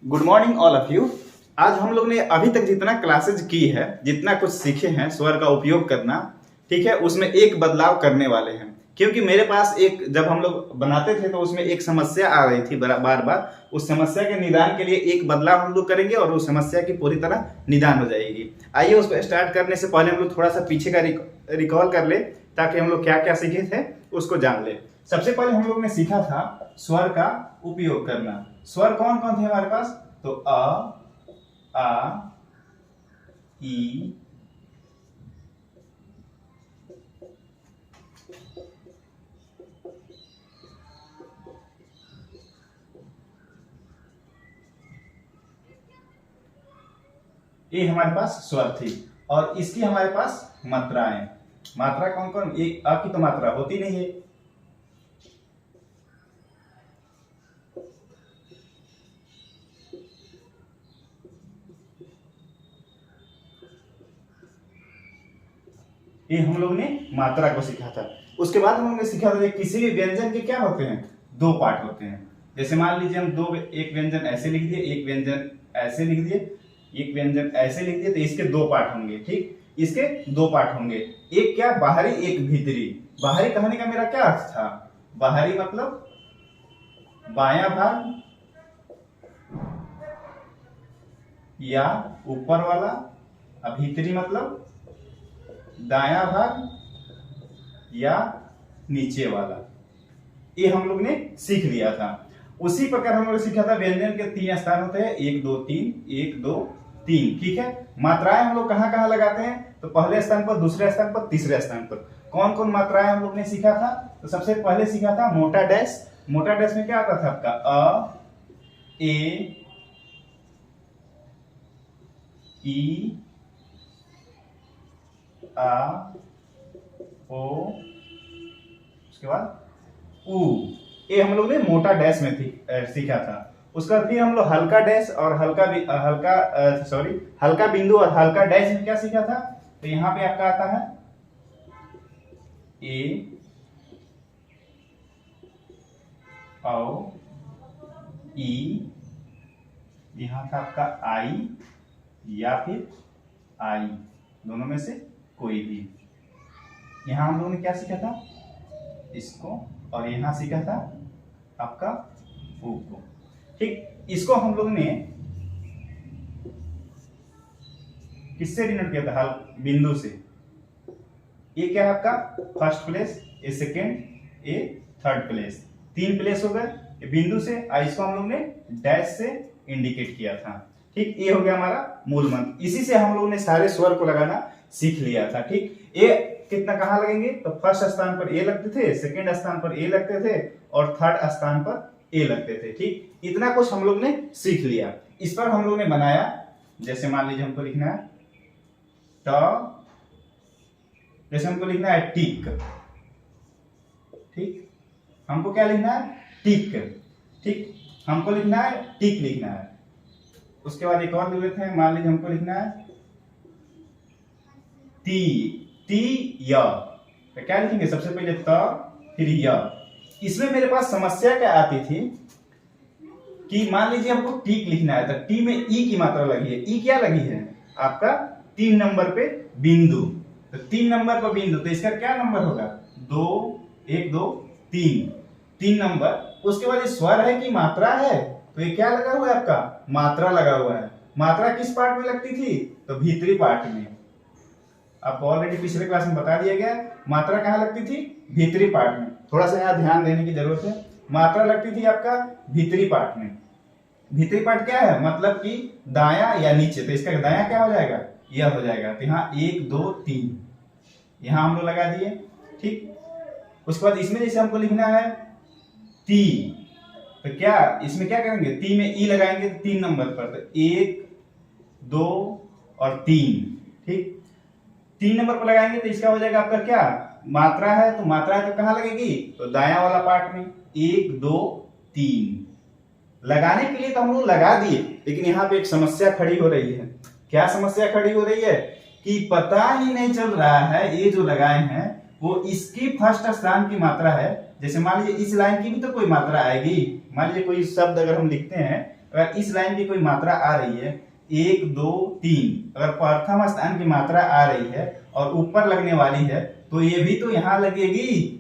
Good morning all of you. आज हम लोग ने अभी तक जितना क्लासेज की है, जितना कुछ सीखे हैं स्वर का उपयोग करना, ठीक है, उसमें एक बदलाव करने वाले हैं। क्योंकि मेरे पास एक, जब हम लोग बनाते थे तो उसमें एक समस्या आ रही थी बार बार। उस समस्या के निदान के लिए एक बदलाव हम लोग करेंगे और उस समस्या की पूरी तरह निदान हो जाएगी। आइए उसको स्टार्ट करने से पहले हम लोग थोड़ा सा पीछे का रिकॉल कर ले, ताकि हम लोग क्या क्या सीखे थे उसको जान ले। सबसे पहले हम लोग ने सीखा था स्वर का उपयोग करना। स्वर कौन कौन थे हमारे पास? तो आ, ई, ये हमारे पास स्वर थी और इसकी हमारे पास मात्राएं। मात्रा कौन कौन? एक अ की तो मात्रा होती नहीं है। ये हम लोग ने मात्रा को सीखा था। उसके बाद हम लोग ने सीखा था कि किसी भी व्यंजन के क्या होते हैं, दो पार्ट होते हैं। जैसे मान लीजिए हम एक व्यंजन ऐसे लिख दिए, एक व्यंजन ऐसे लिख दिए, एक व्यंजन ऐसे लिख दिए, तो इसके दो पार्ट होंगे। ठीक, इसके दो पार्ट होंगे, एक क्या बाहरी, एक भीतरी। बाहरी कहने का मेरा क्या अर्थ था? बाहरी मतलब बायां भाग या ऊपर वाला, और भीतरी मतलब दायां भाग या नीचे वाला। ये हम लोग ने सीख लिया था। उसी प्रकार हम लोग ने सीखा था व्यंजन के तीन स्थान होते हैं, 1 2 3, 1 2 3। ठीक है, मात्राएं हम लोग कहां कहां लगाते हैं? तो पहले स्थान पर, दूसरे स्थान पर, तीसरे स्थान पर। कौन कौन मात्राएं हम लोग ने सीखा था? तो सबसे पहले सीखा था मोटा डैश। मोटा डैश में क्या आता था आपका? अ, ए, ई, आ, ओ, उसके बाद ऊ। ये हम लोग ने मोटा डैश में सीखा था। उसके बाद फिर हम लोग हल्का डैश और हल्का बिंदु और हल्का डैश में क्या सीखा था? तो यहाँ पे आपका आता है ए, औ, ई, यहाँ था आपका आई या फिर आई, दोनों में से कोई भी। यहां हम लोगों ने क्या सीखा था? इसको, और यहां सीखा था आपका ऊ को। ठीक, इसको हम लोग ने किससे डिनोट किया था? बिंदु से। ये क्या है आपका? फर्स्ट प्लेस, ये सेकेंड, ये थर्ड प्लेस। 3 प्लेस हो गए बिंदु से। इसको हम लोग ने डैश से इंडिकेट किया था। ठीक, ये हो गया हमारा मूल मंत्र। इसी से हम लोगों ने सारे स्वर को लगाना सीख लिया था। ठीक, ये कितना कहां लगेंगे? तो फर्स्ट स्थान पर ए लगते थे, सेकंड स्थान पर ए लगते थे, और थर्ड स्थान पर ए लगते थे। ठीक, इतना कुछ हम लोग ने सीख लिया। इस पर हम लोग ने बनाया, जैसे मान लीजिए हमको लिखना है ट, जैसे हमको लिखना है टिक। ठीक, हमको क्या लिखना है? टिक। ठीक, हमको लिखना है टिक, लिखना है। उसके बाद एक और लिख लेते हैं, मान लीजिए हमको लिखना है ती, ती य। तो क्या लिखेंगे? सबसे पहले त, फिर य। इसमें मेरे पास समस्या क्या आती थी कि मान लीजिए हमको टिक लिखना है, तो टी में ई की मात्रा लगी है। ई क्या लगी है? आपका 3 नंबर पे बिंदु। तो 3 नंबर पर बिंदु, तो इसका क्या नंबर होगा? 2, 1 2 3, 3 नंबर। उसके बाद ये स्वर है कि मात्रा है? तो ये क्या लगा हुआ है आपका? मात्रा लगा हुआ है। मात्रा किस पार्ट में लगती थी? तो भीतरी पार्ट में। आपको ऑलरेडी पिछले क्लास में बता दिया गया, मात्रा कहाँ लगती थी? भीतरी पार्ट में। थोड़ा सा यहाँ ध्यान देने की जरूरत है। मात्रा लगती थी आपका भीतरी पार्ट में। भीतरी पार्ट क्या है? मतलब कि दाया या नीचे। तो इसका दाया क्या हो जाएगा? यह हो जाएगा। तो यहाँ 1 2 3 यहाँ हम लोग लगा दिए। ठीक, उसके बाद इसमें जैसे हमको लिखना है ती, तो क्या इसमें क्या करेंगे? ती में ई लगाएंगे 3 नंबर पर। तो 1 2 और 3। ठीक, 3 नंबर पर लगाएंगे तो इसका हो जाएगा आपका क्या? मात्रा है, तो मात्रा है तो कहां लगेगी? तो दाया वाला पार्ट में। 1 2 3 लगाने के लिए तो हम लोग लगा दिए, लेकिन यहाँ पे एक समस्या खड़ी हो रही है। क्या समस्या खड़ी हो रही है? कि पता ही नहीं चल रहा है ये जो लगाए हैं वो इसकी फर्स्ट स्थान की मात्रा है। जैसे मान लीजिए इस लाइन की भी तो कोई मात्रा आएगी। मान लीजिए कोई शब्द अगर हम लिखते हैं अगर इस लाइन की कोई मात्रा आ रही है 1 2 3, अगर प्रथम स्थान की मात्रा आ रही है और ऊपर लगने वाली है तो ये भी तो यहां लगेगी।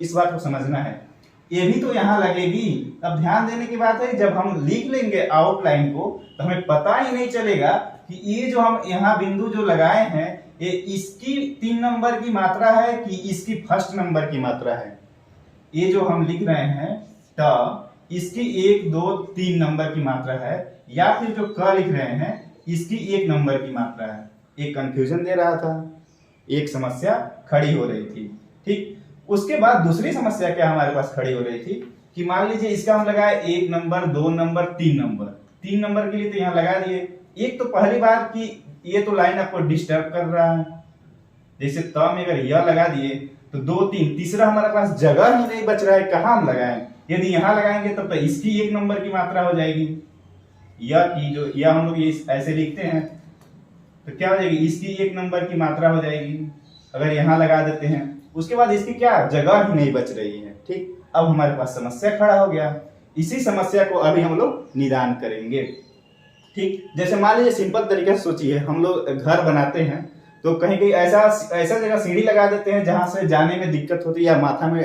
इस बात को समझना है, ये भी तो यहां लगेगी। अब ध्यान देने की बात है, जब हम लिख लेंगे आउटलाइन को तो हमें पता ही नहीं चलेगा कि ये जो हम यहाँ बिंदु जो लगाए हैं ये इसकी 3 नंबर की मात्रा है कि इसकी फर्स्ट नंबर की मात्रा है। ये जो हम लिख रहे हैं ट, इसकी 1 2 3 नंबर की मात्रा है, या फिर जो क लिख रहे हैं इसकी 1 नंबर की मात्रा है। एक कंफ्यूजन दे रहा था, एक समस्या खड़ी हो रही थी। ठीक, उसके बाद दूसरी समस्या क्या हमारे पास खड़ी हो रही थी कि मान लीजिए इसका हम लगाए 1 नंबर 2 नंबर 3 नंबर। 3 नंबर के लिए तो यहाँ लगा दिए। एक तो पहली बात कि ये तो लाइन आपको डिस्टर्ब कर रहा है, जैसे त में अगर यह लगा दिए तो 2 3, तीसरा हमारे पास जगह ही नहीं बच रहा है, कहाँ हम लगाएं। यदि यहाँ लगाएंगे तब तो इसकी 1 नंबर की मात्रा हो जाएगी, यह की जो यह हम लोग ये ऐसे लिखते हैं तो क्या हो जाएगी, इसकी 1 नंबर की मात्रा हो जाएगी अगर यहाँ लगा देते हैं। उसके बाद इसकी क्या जगह ही नहीं बच रही है। ठीक, अब हमारे पास समस्या खड़ा हो गया। इसी समस्या को अभी हम लोग निदान करेंगे। ठीक, जैसे मान लीजिए सिंपल तरीके से सोचिए, हम लोग घर बनाते हैं तो कहीं कहीं ऐसा जगह सीढ़ी लगा देते हैं जहां से जाने में दिक्कत होती है या माथा में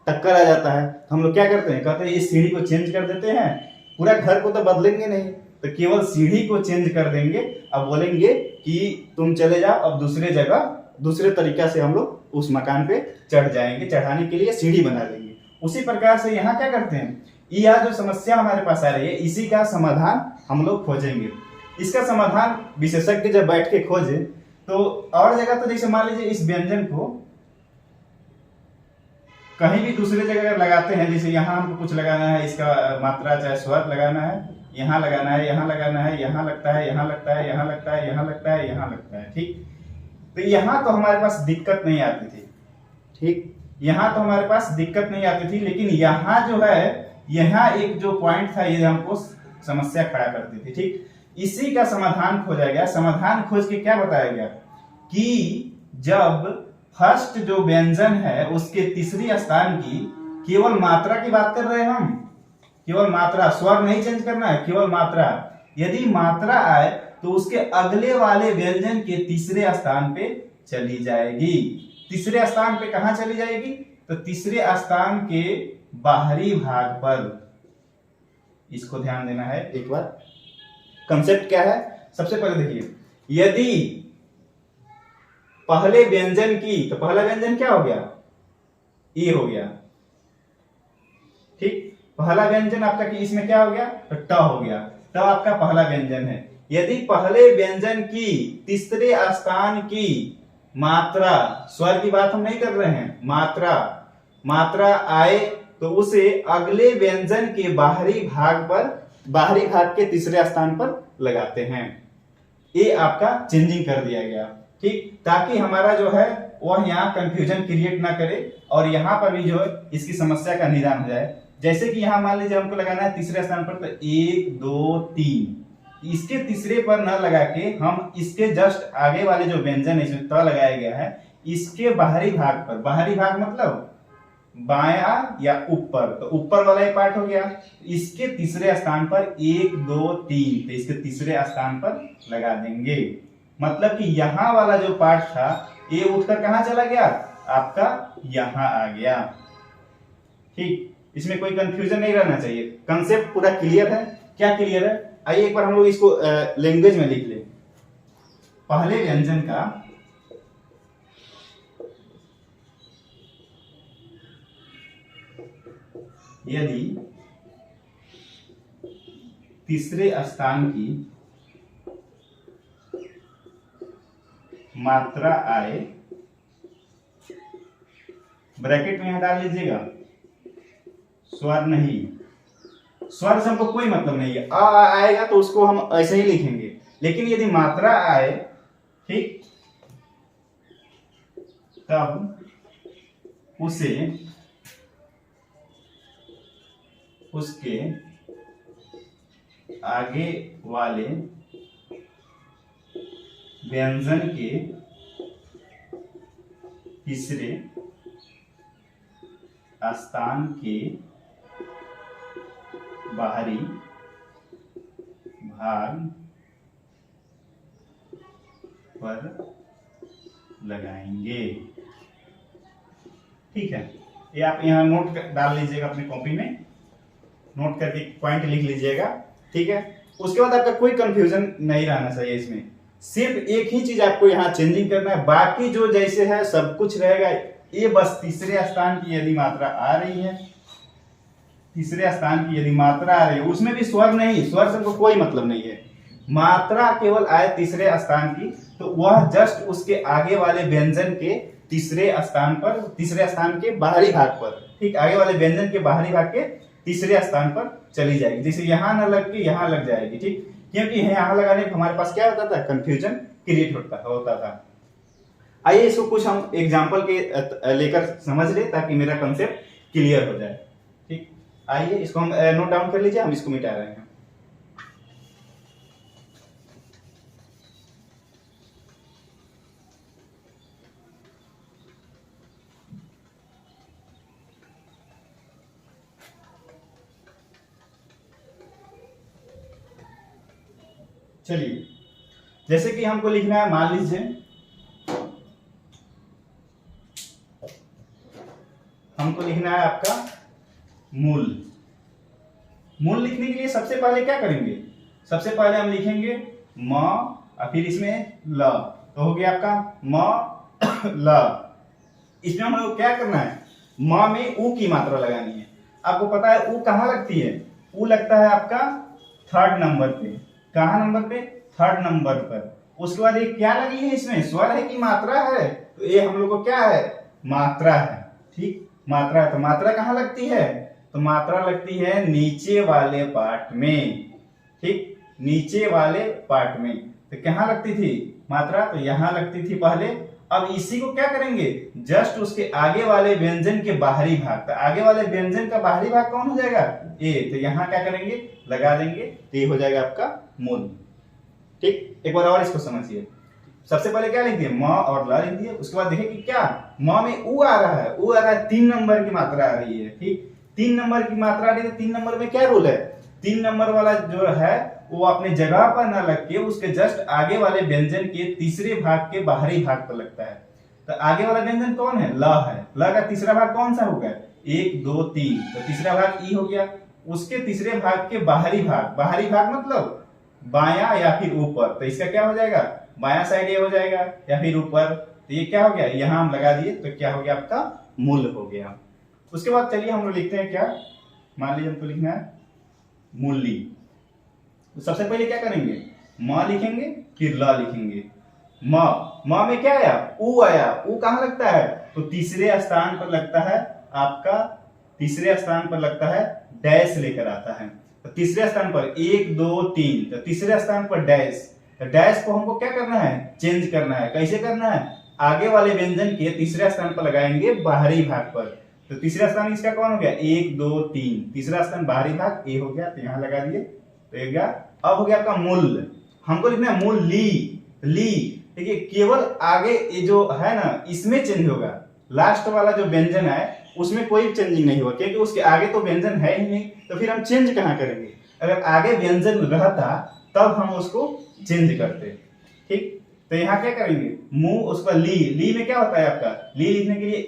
टक्कर आ जाता है, तो हम लोग क्या करते हैं, कहते हैं इस सीढ़ी को चेंज कर देते हैं। पूरा घर को तो बदलेंगे नहीं, तो केवल सीढ़ी को चेंज कर देंगे। अब बोलेंगे कि तुम चले जाओ, अब दूसरे जगह दूसरे तरीका से हम लोग उस मकान पे चढ़ जाएंगे, चढ़ाने के लिए सीढ़ी बना देंगे। उसी प्रकार से यहाँ क्या करते हैं, यह जो समस्या हमारे पास आ रही है इसी का समाधान हम लोग खोजेंगे। इसका समाधान विशेषज्ञ जब बैठ के खोजे तो और जगह तो जैसे मान लीजिए इस व्यंजन को कहीं भी दूसरे जगह अगर लगाते हैं, जैसे यहाँ हमको कुछ लगाना है, इसका मात्रा चाहे स्वर लगाना है, यहाँ लगाना है, यहाँ लगाना है, यहाँ लगता है, यहाँ लगता है, यहाँ लगता है, यहाँ लगता है, यहाँ लगता है। ठीक, तो यहाँ तो हमारे पास दिक्कत नहीं आती थी। ठीक, यहाँ तो हमारे पास दिक्कत नहीं आती थी, लेकिन यहाँ जो है, यहाँ एक जो पॉइंट था ये हमको समस्या खड़ा करती थी। ठीक, इसी का समाधान खोजा गया। समाधान खोज के क्या बताया गया कि जब फर्स्ट जो व्यंजन है उसके तीसरी स्थान की केवल मात्रा की बात कर रहे हैं हम, केवल मात्रा, स्वर नहीं चेंज करना है, केवल मात्रा। यदि मात्रा आए तो उसके अगले वाले व्यंजन के तीसरे स्थान पे चली जाएगी। तीसरे स्थान पे कहां चली जाएगी, तो तीसरे स्थान के बाहरी भाग पर। इसको ध्यान देना है एक बार। कंसेप्ट क्या है, सबसे पहले देखिए, यदि पहले व्यंजन की, तो पहला व्यंजन क्या हो गया, ई हो गया। ठीक, पहला व्यंजन आपका कि इसमें क्या हो गया, तो ट हो गया। ट आपका पहला व्यंजन है। यदि पहले व्यंजन की तीसरे स्थान की मात्रा, स्वर की बात हम नहीं कर रहे हैं, मात्रा आए तो उसे अगले व्यंजन के बाहरी भाग पर, बाहरी भाग के तीसरे स्थान पर लगाते हैं। ये आपका चेंजिंग कर दिया गया। ठीक, ताकि हमारा जो है वह यहाँ कंफ्यूजन क्रिएट ना करे और यहाँ पर भी जो है इसकी समस्या का निदान हो जाए। जैसे कि यहाँ मान लीजिए हमको लगाना है तीसरे स्थान पर, तो 1 2 3, इसके तीसरे पर न लगा के हम इसके जस्ट आगे वाले जो व्यंजन है इसमें त लगाया गया है, इसके बाहरी भाग पर, बाहरी भाग मतलब बाया या ऊपर, तो ऊपर वाला ये पार्ट हो गया, इसके तीसरे स्थान पर 1 2 3, तो इसके तीसरे स्थान पर लगा देंगे। मतलब कि यहाँ वाला जो पार्ट था ये उठकर कहां चला गया, आपका यहां आ गया। ठीक, इसमें कोई कंफ्यूजन नहीं रहना चाहिए। कंसेप्ट पूरा क्लियर है। क्या क्लियर है, आइए एक बार हम लोग इसको लैंग्वेज में लिख लें। पहले व्यंजन का यदि तीसरे स्थान की मात्रा आए, ब्रैकेट में यहां डाल लीजिएगा, स्वर नहीं, स्वर से हमको कोई मतलब नहीं है। आएगा तो उसको हम ऐसे ही लिखेंगे, लेकिन यदि मात्रा आए, ठीक, तब उसे उसके आगे वाले व्यंजन के तीसरे स्थान के बाहरी भाग पर लगाएंगे। ठीक है, ये आप यहाँ नोट डाल लीजिएगा अपनी कॉपी में, नोट करके पॉइंट लिख लीजिएगा। ठीक है, उसके बाद आपका कोई कंफ्यूजन नहीं रहना चाहिए इसमें, सिर्फ एक ही चीज आपको यहाँ चेंजिंग करना है, बाकी जो जैसे है सब कुछ रहेगा। ये बस तीसरे स्थान की यदि मात्रा आ रही है, तीसरे स्थान की यदि मात्रा आ रही है, उसमें भी स्वर नहीं, स्वर से हमको कोई मतलब नहीं है, मात्रा केवल आए तीसरे स्थान की, तो वह जस्ट उसके आगे वाले व्यंजन के तीसरे स्थान पर, तीसरे स्थान के बाहरी भाग पर, ठीक, आगे वाले व्यंजन के बाहरी भाग के तीसरे स्थान पर चली जाएगी। जैसे यहाँ न लग के यहाँ लग जाएगी। ठीक, क्योंकि यहाँ लगाने पर हमारे पास क्या होता था, कंफ्यूजन क्रिएट होता था। आइए इसको कुछ हम एग्जांपल के लेकर समझ ले, ताकि मेरा कंसेप्ट क्लियर हो जाए। ठीक, आइए इसको हम नोट डाउन कर लीजिए, हम इसको मिटा रहे हैं। चलिए, जैसे कि हमको लिखना है, मान लीजिए हमको लिखना है आपका मूल। मूल लिखने के लिए सबसे पहले क्या करेंगे, सबसे पहले हम लिखेंगे म और फिर इसमें ल, तो हो गया आपका म ल। इसमें हम लोग क्या करना है, म में उ की मात्रा लगानी है। आपको पता है उ कहाँ लगती है, उ लगता है आपका थर्ड नंबर पे। कहाँ नंबर पे, थर्ड नंबर पर। उसके बाद ये क्या लगी है, इसमें स्वर है कि मात्रा है, तो ये हम लोग को क्या है, मात्रा है। ठीक, मात्रा है, तो मात्रा कहाँ लगती है, तो मात्रा लगती है नीचे वाले पार्ट में। ठीक, नीचे वाले पार्ट में, तो कहाँ लगती थी मात्रा, तो यहाँ लगती थी पहले। अब इसी को क्या करेंगे, जस्ट उसके आगे वाले व्यंजन के बाहरी भाग, तो आगे वाले व्यंजन का बाहरी भाग कौन हो जाएगा, ए, तो यहाँ क्या करेंगे, लगा देंगे, तो ये हो जाएगा आपका मूल। ठीक, एक बार और इसको समझिए। सबसे पहले क्या लिख दिए, म और ल लिख दिए। उसके बाद देखिए कि क्या, म में उ आ रहा है, उ आ रहा है, 3 नंबर की मात्रा आ रही है। ठीक, 3 नंबर की मात्रा आ रही है, 3 नंबर में क्या रूल है, 3 नंबर वाला जो है वो अपने जगह पर न लग के उसके जस्ट आगे वाले व्यंजन के तीसरे भाग के बाहरी भाग पर लगता है। तो आगे वाला व्यंजन कौन है, ल है, ल का तीसरा भाग कौन सा होगा, 1 2 3, तो तीसरा भाग ई हो गया। उसके तीसरे भाग के बाहरी भाग, बाहरी भाग मतलब बायां या फिर ऊपर, तो इसका क्या हो जाएगा, बायां साइड ये हो जाएगा या फिर ऊपर, तो ये क्या हो गया, यहां हम लगा दिए, तो क्या हो गया आपका मूल हो गया। उसके बाद चलिए हम लोग लिखते हैं क्या, मान लीजिए हमको लिखना है मूली। तो सबसे पहले क्या करेंगे, म लिखेंगे, फिर ल लिखेंगे। म में क्या आया, उ आया, उ कहां लगता है, तो तीसरे स्थान पर लगता है आपका, तीसरे स्थान पर लगता है, डैश लेकर आता है। तो तीसरे स्थान पर 1 2 3, तो तीसरे स्थान पर डैश, तो डैश को हमको क्या करना है, चेंज करना है। कैसे करना है, आगे वाले व्यंजन के तीसरे स्थान पर लगाएंगे बाहरी भाग पर। तो तीसरा स्थान इसका कौन हो गया, 1 2 3, तीसरा स्थान बाहरी भाग ए हो गया, तो यहां लगा दिए, तो ये गया। अब हो गया आपका मूल, हमको लिखना है मूल ली, ली। देखिए केवल आगे ये जो है ना, इसमें चेंज होगा, लास्ट वाला जो व्यंजन है उसमें कोई चेंजिंग नहीं होगा, क्योंकि उसके आगे तो व्यंजन है ही नहीं, तो फिर हम चेंज कहाँ करेंगे। अगर आगे व्यंजन रहता तब हम उसको चेंज करते। ठीक, तो यहाँ क्या करेंगे, मुंह, उसका ली, ली में क्या होता है आपका, ली लिखने के लिए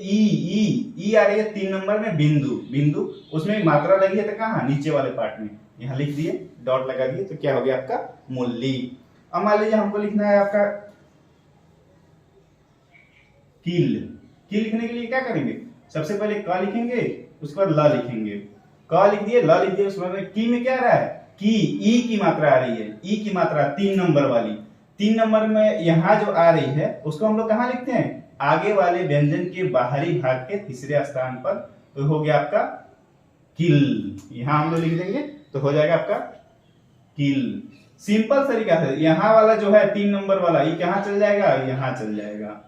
ई आ रही है 3 नंबर में, बिंदु, बिंदु, उसमें मात्रा लगी है, तो कहाँ, नीचे वाले पार्ट में, यहाँ लिख दिए, डॉट लगा दिए, तो क्या हो गया आपका मूली। अब मान लीजिए हमको लिखना है आपका किल। किल लिखने के लिए क्या करेंगे, सबसे पहले क लिखेंगे, उसके बाद ल लिखेंगे, क लिख दिए, ल लिख दिए। उसके बाद की में क्या आ रहा है, की, ई की मात्रा आ रही है, ई की मात्रा 3 नंबर वाली, 3 नंबर में यहाँ जो आ रही है उसको हम लोग कहाँ लिखते हैं, आगे वाले व्यंजन के बाहरी भाग के तीसरे स्थान पर, तो हो गया आपका किल, यहाँ हम लोग लिख देंगे, तो हो जाएगा आपका किल। सिंपल तरीका से, यहाँ वाला जो है 3 नंबर वाला, ये कहाँ चल जाएगा, यहाँ चल जाएगा,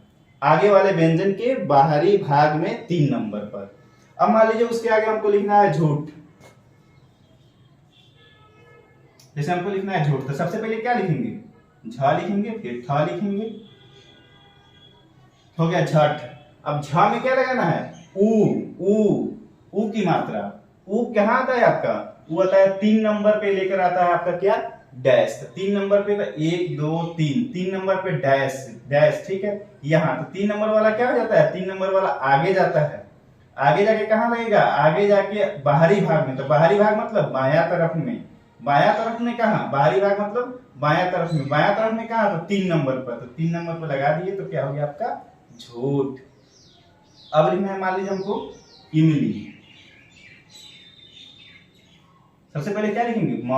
आगे वाले व्यंजन के बाहरी भाग में 3 नंबर पर। अब मान लीजिए उसके आगे हमको लिखना है झूठ। जैसे हमको लिखना है झूठ, तो सबसे पहले क्या लिखेंगे, झ लिखेंगे, फिर थ लिखेंगे, हो गया झट। अब झ में क्या लगाना है, ऊ, ऊ, ऊ की मात्रा, ऊ कहाँ आता है आपका, वो आता है 3 नंबर पे लेकर आता है आपका क्या, डैश। तो 3 नंबर पे तो 1 2 3, 3 नंबर पे डैश डैश, ठीक है। यहाँ तो 3 नंबर वाला क्या हो जाता है, 3 नंबर वाला आगे जाता है, आगे जाके कहाँ लगेगा, आगे जाके बाहरी भाग में। तो बाहरी भाग मतलब बाया तरफ में, बाया तरफ में कहाँ, बाहरी भाग मतलब बाया तरफ में, बाया तरफ में कहाँ, तो 3 नंबर पर। तो 3 नंबर पर लगा दिए तो क्या हो गया आपका झूठ। अब लिखना है मान लीजिए हमको इमली। सबसे पहले क्या लिखेंगे, म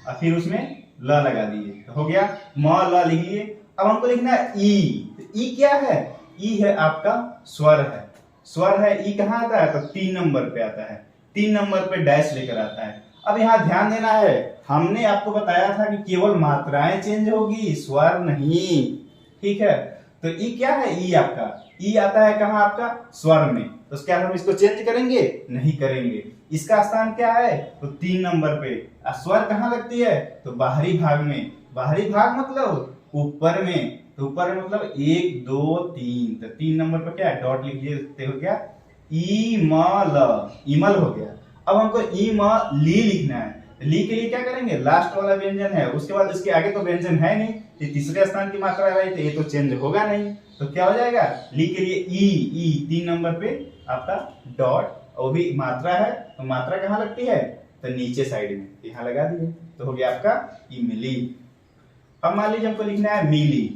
और फिर उसमें ल लगा दिए तो हो गया म ल लिख लिए। अब हमको लिखना है ई। तो ई क्या है, ई है आपका स्वर है, स्वर है। ई कहाँ आता है, तो 3 नंबर पे आता है, 3 नंबर पे डैश लेकर आता है। अब यहाँ ध्यान देना है, हमने आपको बताया था कि केवल मात्राएं चेंज होगी, स्वर नहीं, ठीक है। तो ई क्या है, ई आपका ई आता है कहाँ, आपका स्वर में। तो क्या हम इसको चेंज करेंगे, नहीं करेंगे। इसका स्थान क्या है, तो 3 नंबर पे। स्वर कहाँ लगती है, तो बाहरी भाग में। बाहरी भाग मतलब ऊपर में, तो ऊपर में मतलब 1 2 3। तो 3 नंबर पर क्या है, डॉट लिख दिए, हो गया ईमल, ईमल हो गया। अब हमको ली लिखना है। ली के लिए क्या करेंगे, लास्ट वाला व्यंजन है, उसके बाद इसके आगे तो व्यंजन है नहीं, ये तीसरे स्थान की मात्रा है, तो ये तो चेंज होगा नहीं। तो क्या हो जाएगा, ली के लिए ई 3 नंबर पे आपका डॉट, वो भी मात्रा है, तो मात्रा कहाँ लगती है, तो नीचे साइड में, यहाँ लगा दिए तो हो गया आपका इमली। अब मान लीजिए हमको लिखना है मिली।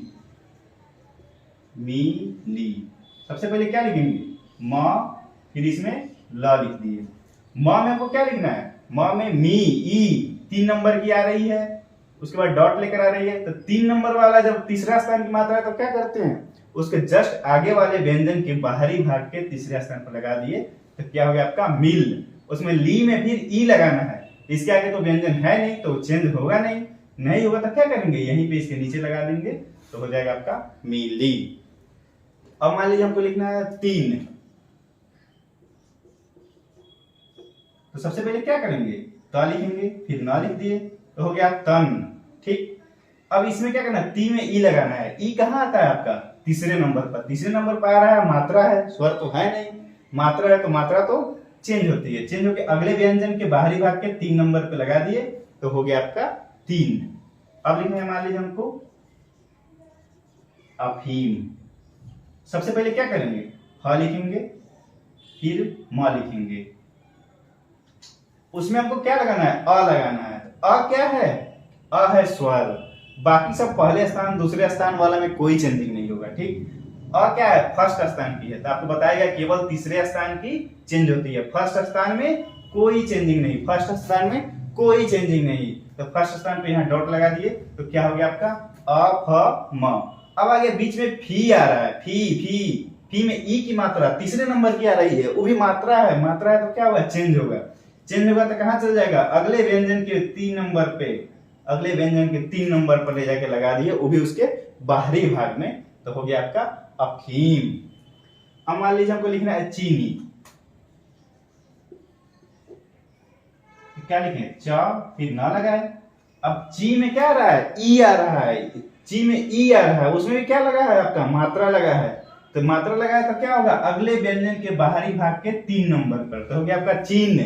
मिली सबसे पहले क्या लिखेंगे, म, फिर इसमें ल लिख दिए। म में हमको क्या लिखना है, म में मी ई 3 नंबर की आ रही है, उसके बाद डॉट लेकर आ रही है। तो 3 नंबर वाला जब तीसरा स्थान की मात्रा है तो क्या करते हैं, उसके जस्ट आगे वाले व्यंजन के बाहरी भाग के तीसरे स्थान पर लगा दिए तो क्या हो गया आपका मिल। उसमें ली में फिर ई लगाना है, इसके आगे तो व्यंजन है नहीं तो चेंज होगा नहीं, नहीं होगा तो क्या करेंगे, यहीं पे इसके नीचे लगा देंगे तो हो जाएगा आपका मिली। अब मान लीजिए हमको लिखना है 3। तो सबसे पहले क्या करेंगे, त लिखेंगे, फिर न लिख दिए तो हो गया तन, ठीक। अब इसमें क्या करना है, ती में ई लगाना है। ई कहाँ आता है आपका, तीसरे नंबर पर। तीसरे नंबर पर आ रहा है, मात्रा है, स्वर तो है नहीं, मात्रा है तो मात्रा तो चेंज होती है, चेंज होकर अगले व्यंजन के बाहरी भाग के 3 नंबर पे लगा दिए तो हो गया आपका 3। अब लिखना है मान लीजिए हमको अफीम। सबसे पहले क्या करेंगे, ह लिखेंगे, फिर म लिखेंगे, उसमें हमको क्या लगाना है, अ लगाना है। अ क्या है, अ है स्वर, बाकी सब पहले स्थान दूसरे स्थान वाला में कोई चेंजिंग नहीं होगा, ठीक। अ क्या है, फर्स्ट स्थान की है, तो आपको बताएगा केवल तीसरे स्थान की चेंज होती है, फर्स्ट स्थान में कोई चेंजिंग नहीं, फर्स्ट स्थान में कोई चेंजिंग नहीं। तो फर्स्ट स्थान पे यहाँ डॉट लगा दिए तो क्या हो गया आपका अ फ म। अब आगे बीच में फी आ रहा है, फी में ई की मात्रा तीसरे नंबर की आ रही है, वो भी मात्रा है, मात्रा है तो क्या होगा, चेंज होगा, चेंज होगा तो कहाँ चल जाएगा, अगले व्यंजन के 3 नंबर पे, अगले व्यंजन के 3 नंबर पर ले जाके लगा दिए, वो भी उसके बाहरी भाग में, तो हो गया आपका अफीम। अब मान लीजिए हमको लिखना है चीनी। क्या लिखें, च फिर ना लगाए। अब ची में क्या आ रहा है, ई आ रहा है, ची में ई आ रहा है, उसमें भी क्या लगा है आपका, मात्रा लगा है। तो मात्रा लगाए तो क्या होगा, अगले व्यंजन के बाहरी भाग के 3 नंबर पर, तो हो गया आपका चीन।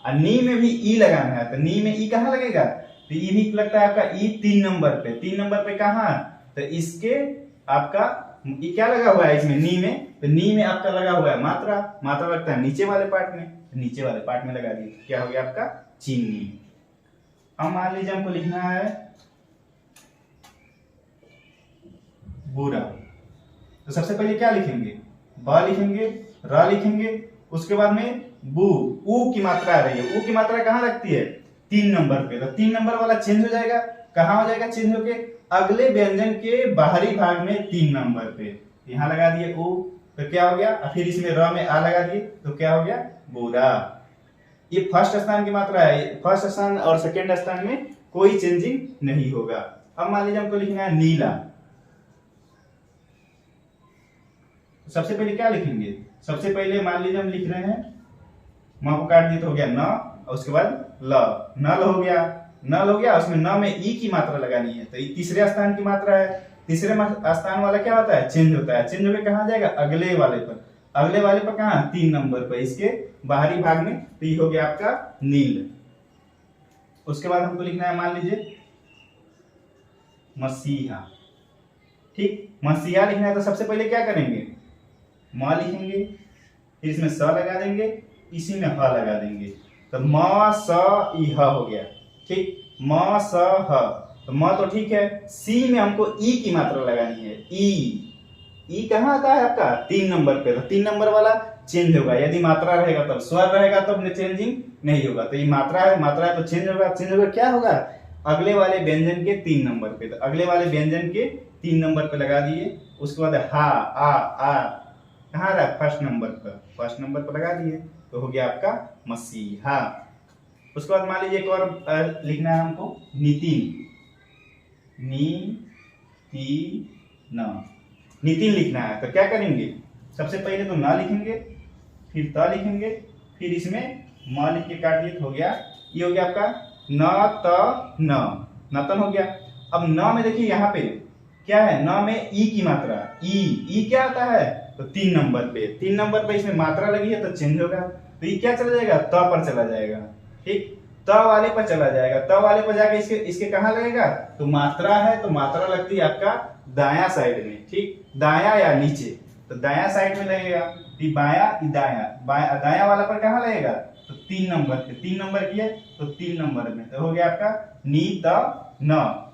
और नी में भी ई लगाना है, तो नी में ई कहाँ लगेगा, तो ई भी लगता है आपका ई 3 नंबर पे, 3 नंबर पे कहाँ, तो इसके आपका ई क्या लगा हुआ है इसमें, नी में, तो नी में आपका लगा हुआ है मात्रा, मात्रा लगता है नीचे वाले पार्ट में, तो नीचे वाले पार्ट में लगा दिए, क्या हो गया आपका चीनी। अब मान लीजिए हमको लिखना है बुरा। तो सबसे पहले क्या लिखेंगे, ब लिखेंगे, र लिखेंगे, उसके बाद में बू, ऊ की मात्रा आ रही है, ऊ की मात्रा कहाँ लगती है, 3 नंबर पे। तो 3 नंबर वाला चेंज हो जाएगा, कहाँ हो जाएगा चेंज होके, अगले व्यंजन के बाहरी भाग में 3 नंबर पे, यहाँ लगा दिए ऊ, तो क्या हो गया, फिर इसमें र में आ लगा दिए तो क्या हो गया बुरा। ये फर्स्ट स्थान की मात्रा है, फर्स्ट स्थान और सेकेंड स्थान में कोई चेंजिंग नहीं होगा। अब मान लीजिए हमको लिखना है नीला। सबसे पहले क्या लिखेंगे, सबसे पहले मान लीजिए हम लिख रहे हैं, मां को काट दिए तो हो गया न, और उसके बाद ल, नल हो गया, नल हो गया, उसमें न में ई की मात्रा लगानी है, तो ये तीसरे स्थान की मात्रा है, तीसरे स्थान वाला क्या होता है, चेंज होता है, चेंज होकर कहाँ जाएगा, अगले वाले पर, अगले वाले पर कहाँ, 3 नंबर पर, इसके बाहरी भाग में, तो ये हो गया आपका नील। उसके बाद हमको लिखना है, मान लीजिए मसीहा। ठीक, मसीहा लिखना है तो सबसे पहले क्या करेंगे, म लिखेंगे, फिर इसमें स लगा देंगे, इसी में ह लगा देंगे, तो म स इ ह हो गया। ठीक, म स ह, तो म तो ठीक है, सी में हमको ई की मात्रा लगानी है। ई कहाँ आता है आपका 3 नंबर पे, तो 3 नंबर वाला चेंज होगा। यदि मात्रा रहेगा तब स्वर रहेगा, तब चेंजिंग नहीं होगा। तो ये मात्रा है तो चेंज होगा। चेंज होगा क्या होगा, अगले वाले व्यंजन के 3 नंबर पे, तो अगले वाले व्यंजन के 3 नंबर पे लगा दिए। उसके बाद हा आ कहाँ रहा, फर्स्ट नंबर पर लगा दिए, तो हो गया आपका मसीहा। उसके बाद मान लीजिए एक और लिखना है हमको, नितिन, नितिन लिखना है। तो क्या करेंगे, सबसे पहले तो ना लिखेंगे, फिर त लिखेंगे, फिर इसमें म लिख के काट दिए, तो हो गया, ये हो गया आपका न त न, नतन हो गया। अब न में देखिए यहाँ पे क्या है, न में ई की मात्रा, ई क्या आता है, तो 3 नंबर पे इसमें मात्रा लगी है तो चेंज होगा, तो ये क्या चला जाएगा, त पर चला जाएगा। ठीक, त वाले पर चला जाएगा, त वाले पर जाके इसके कहाँ लगेगा, तो मात्रा है तो मात्रा लगती है आपका दाया साइड में। ठीक, दाया या नीचे, तो दाया साइड में लगेगा, बाया दाया, दाया वाला पर कहाँ लगेगा, तो 3 नंबर पे, 3 नंबर की है तो 3 नंबर में, तो हो गया आपका नी त न।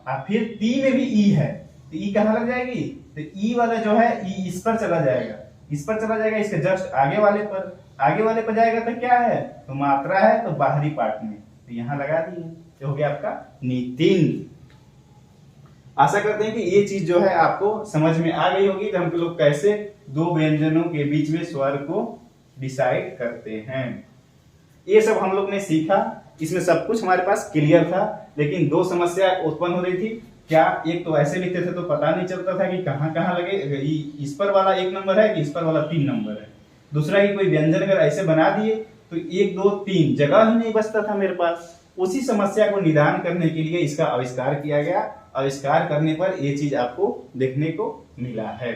और फिर ती में भी ई है, तो ई कहाँ लग जाएगी, तो ई वाला जो है ई इस पर चला जाएगा, इसके जस्ट आगे वाले पर जाएगा, तो क्या है, तो मात्रा है तो बाहरी पार्ट में, तो यहाँ लगा दिए, तो हो गया आपका नितिन। आशा करते हैं कि ये चीज जो है आपको समझ में आ गई होगी कि हम लोग कैसे दो व्यंजनों के बीच में स्वर को डिसाइड करते हैं। ये सब हम लोग ने सीखा, इसमें सब कुछ हमारे पास क्लियर था, लेकिन दो समस्या उत्पन्न हो रही थी। क्या, एक तो ऐसे लिखते थे तो पता नहीं चलता था कि कहाँ कहाँ लगे, इस पर वाला 1 नंबर है कि इस पर वाला 3 नंबर है। दूसरा ही कोई व्यंजन अगर ऐसे बना दिए तो 1 2 3 जगह ही नहीं बचता था मेरे पास। उसी समस्या को निदान करने के लिए इसका आविष्कार किया गया। आविष्कार करने पर ये चीज आपको देखने को मिला है।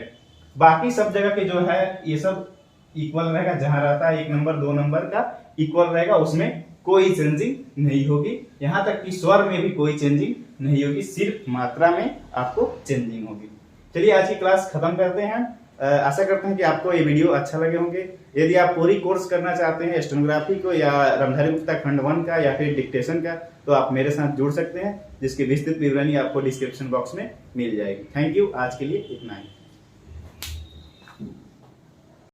बाकी सब जगह के जो है ये सब इक्वल रहेगा, जहां रहता है 1 नंबर 2 नंबर का इक्वल रहेगा, उसमें कोई चेंजिंग नहीं होगी। यहाँ तक कि स्वर में भी कोई चेंजिंग नहीं होगी, सिर्फ मात्रा में आपको चेंजिंग होगी। चलिए आज की क्लास खत्म करते हैं। आशा करते हैं कि आपको ये वीडियो अच्छा लगे होंगे। यदि आप पूरी कोर्स करना चाहते हैं स्टेनोग्राफी को या रमधारी गुप्ता खंड 1 का या फिर डिक्टेशन का, तो आप मेरे साथ जुड़ सकते हैं, जिसकी विस्तृत विवरणी आपको डिस्क्रिप्शन बॉक्स में मिल जाएगी। थैंक यू, आज के लिए इतना ही।